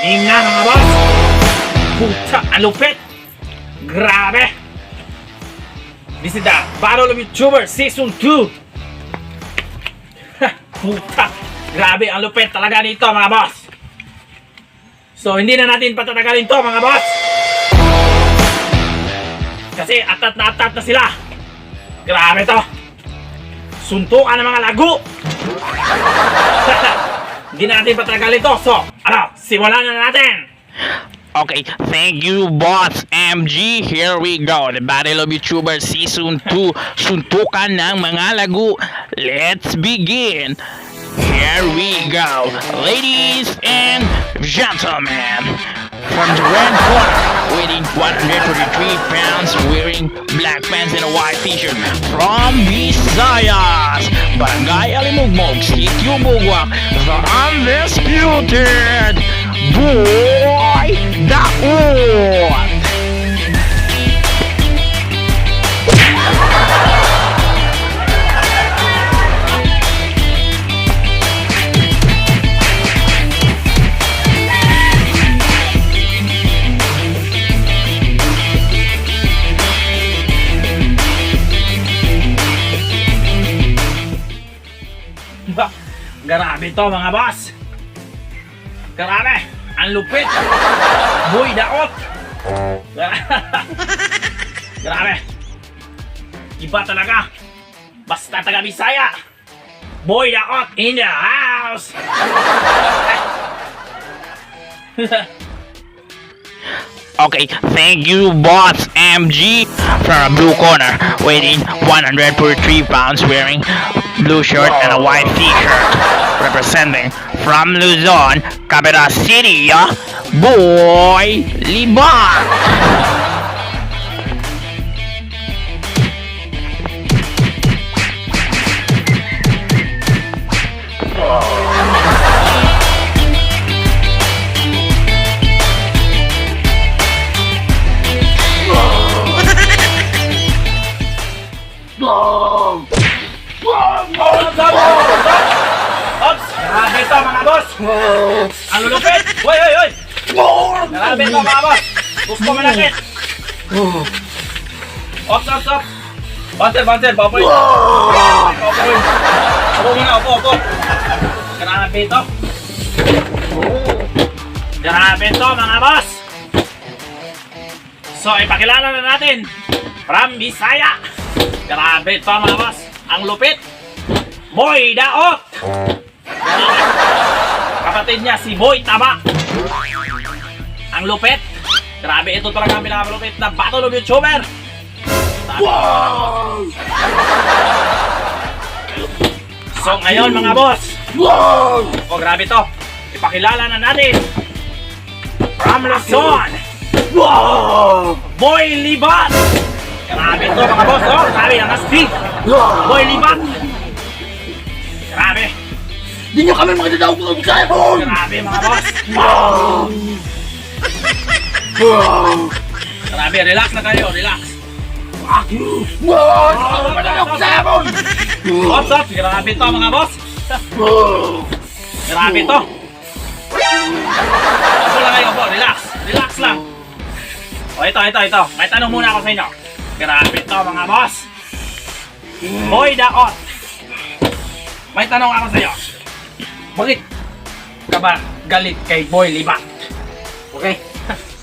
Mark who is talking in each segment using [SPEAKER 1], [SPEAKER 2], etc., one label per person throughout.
[SPEAKER 1] Tingnan mga boss! Puta, ang lupit! Grabe! This is the Battle of YouTuber Season 2! Puta! Grabe, ang lupit talaga nito mga boss! So, hindi na natin patatagalin to mga boss! Kasi atat na sila! Grabe to! Suntukan ng mga lagu! Hindi na natin patatagalin to. So, simulan na natin!
[SPEAKER 2] Okay, thank you, Boss MG. Here we go. The Battle of YouTuber Season 2. Suntukan ng mga lagu. Let's begin. Here we go. Ladies and gentlemen. From the red corner, weighing 133 pounds, wearing black pants and a white t-shirt. From Visayas, Barangay Alimugmog, Sitio Bugwak, the undisputed Boy Daot!
[SPEAKER 1] Grabe to mga boss! Grabe! Ang lupit! Boy Daot! Grabe! Iba talaga! Basta taga Bisaya! Boy Daot in the house!
[SPEAKER 2] Okay, thank you, Boss MG. From a blue corner, weighing 143 pounds, wearing blue shirt and a white t-shirt. Representing from Luzon, capital city, Boy Libat.
[SPEAKER 1] Ops! Grabe ito mga boss! Ang lulupit! Hoy! Grabe ito mga boss! Gusto malakit! Ops! Banter! Papoy! Opo muna! Opo! Grabe ito! Grabe ito mga boss! So, ipakilala na natin! From Bisaya! Grabe ito mga boss! Ang lupit! Boy Daot! Kapatid niya si Boy Taba. Ang lupit. Grabe, ito talaga ang pinakalupit na Battle of YouTuber. Wow! So ngayon mga boss. Wow! Oh, grabe to. Ipakilala na natin. From Luzon. Wow! Boy Libat. Grabe to mga boss. Oh, grabe ang astig. Boy Libat. Grabe!
[SPEAKER 3] Di nyo kami mga dadawag ng Bisaya po!
[SPEAKER 1] Grabe mga boss! Grabe, relax na kayo, relax!
[SPEAKER 3] Wow! Mga dadawag ng Bisaya po!
[SPEAKER 1] Ops! Grabe to mga boss! Grabe to! Upo lang kayo po, relax lang! O ito, may tanong muna ako sa inyo. Grabe to mga boss! Boy Daot! May tanong ako sa'yo. Bakit ka ba galit kay Boy Libat?
[SPEAKER 3] Okay,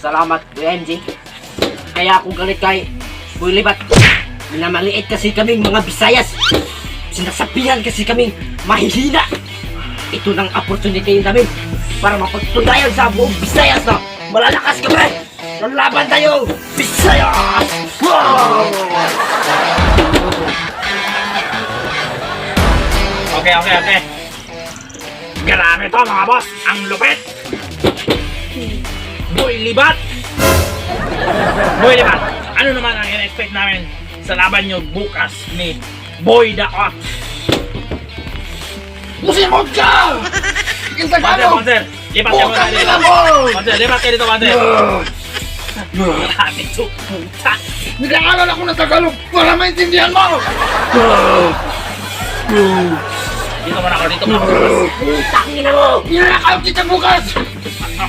[SPEAKER 3] salamat MG. Kaya ako galit kay Boy Libat. Minamaliit kasi kaming mga Bisayas. Sinasabihan kasi kaming mahihina. Ito ng opportunity namin para mapagtunayan sa buong Bisayas na malalakas kami. Lalaban tayo, Bisayas! Wow!
[SPEAKER 1] Okay. Grabe to mga boss! Ang lupit! Boy Libat! Ano naman ang in-expect namin sa laban nyo bukas ni Boy Daot?
[SPEAKER 3] Musimod ka! Kita ka mo!
[SPEAKER 1] Banter! Lipat kayo muna dito! Lipat kayo dito, Banter! Grabe to! Puta!
[SPEAKER 3] Nag-aaral ako ng Tagalog para maintindihan mo!
[SPEAKER 1] Dito muna ako.
[SPEAKER 3] Tangin na mo! Ninanakaw kita bukas!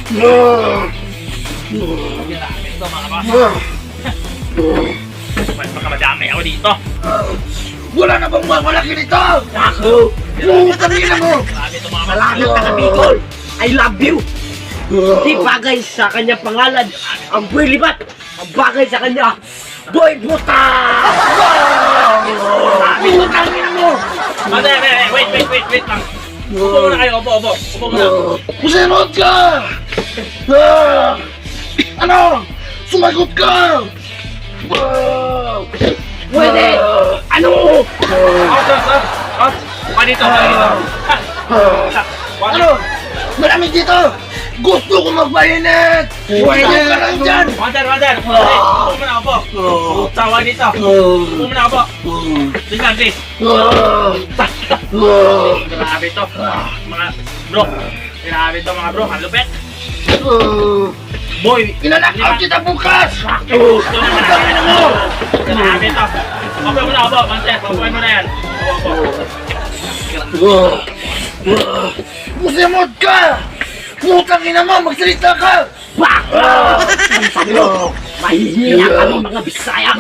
[SPEAKER 1] Grabe ito mga boss. Baka madami ako dito.
[SPEAKER 4] Wala na bang malaki nito?
[SPEAKER 3] Ako!
[SPEAKER 4] Putang ina mo!
[SPEAKER 1] Grabe ito mga boss.
[SPEAKER 3] Salamat ka Bicol! I love you! Hindi bagay sa kanya pangalan ang Boy Libat! Ang bagay sa kanya, Boy Buta! Putang ina mo!
[SPEAKER 1] Wait lang. Upo muna kayo, upo muna.
[SPEAKER 4] Kusinod ka! Ano? Sumagot ka!
[SPEAKER 3] Pwede! Ano?
[SPEAKER 1] Out! Buka dito.
[SPEAKER 4] Ano? Malamig dito! Gusto ko magbayanet! Pwede ka lang dyan!
[SPEAKER 1] Wander! Upo muna, upo. Tawa dito. Upo muna, upo. Please. Grabe ito. Mga bro. Grabe ito mga bro. Ang lupit. Boy.
[SPEAKER 4] Inanakaw kita bukas!
[SPEAKER 1] Ito naman ang mo. Grabe ito. Upo muna, upo. Wander, upuin mo na yan. Upo.
[SPEAKER 4] Musimod ka! Putang ina mo! Magsalita ka!
[SPEAKER 3] Sabi mo, mahihina kami mga Bisaya!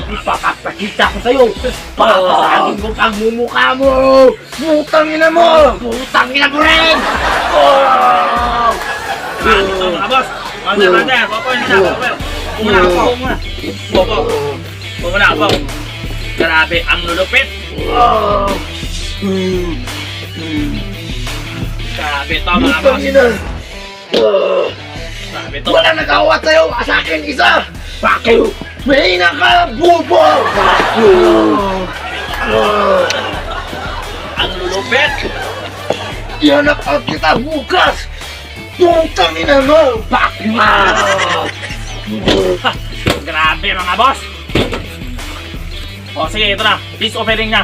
[SPEAKER 3] Ipapapakita ko sa'yo! Papasahin mo pagmumukha mo!
[SPEAKER 4] Putang ina mo!
[SPEAKER 3] Putang ina mo rin!
[SPEAKER 1] Grabe ito mga boss. Wander. Upuin mo na, upo muna. Upo muna, upo. Grabe, ang lulupit. Grabe ito mga
[SPEAKER 4] Putang
[SPEAKER 1] boss.
[SPEAKER 4] ina!
[SPEAKER 1] Grabe ito.
[SPEAKER 4] Wala nag-awat sa'yo! Sa akin isa!
[SPEAKER 3] Bakit?
[SPEAKER 4] Mahina ka! Bubo!
[SPEAKER 1] Ang lulupit.
[SPEAKER 4] Ihanap kita bukas! Putang ina mo!
[SPEAKER 3] Bakit?
[SPEAKER 1] Grabe mga boss. O sige, ito na. Peace offering na.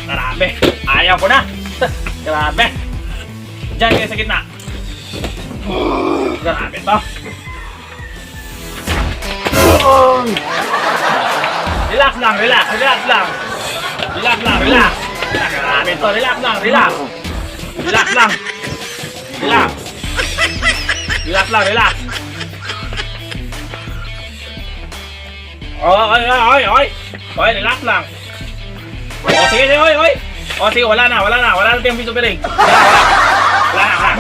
[SPEAKER 1] Grabe. Ayaw ko na. Grabe. Diyan kayo sa gitna. Grabe to. Relax lang. Relax lang. Grabe to. Relax lang. Oy, relax lang. O sige, oy. O sige, wala na tayong peace offering. Wala na.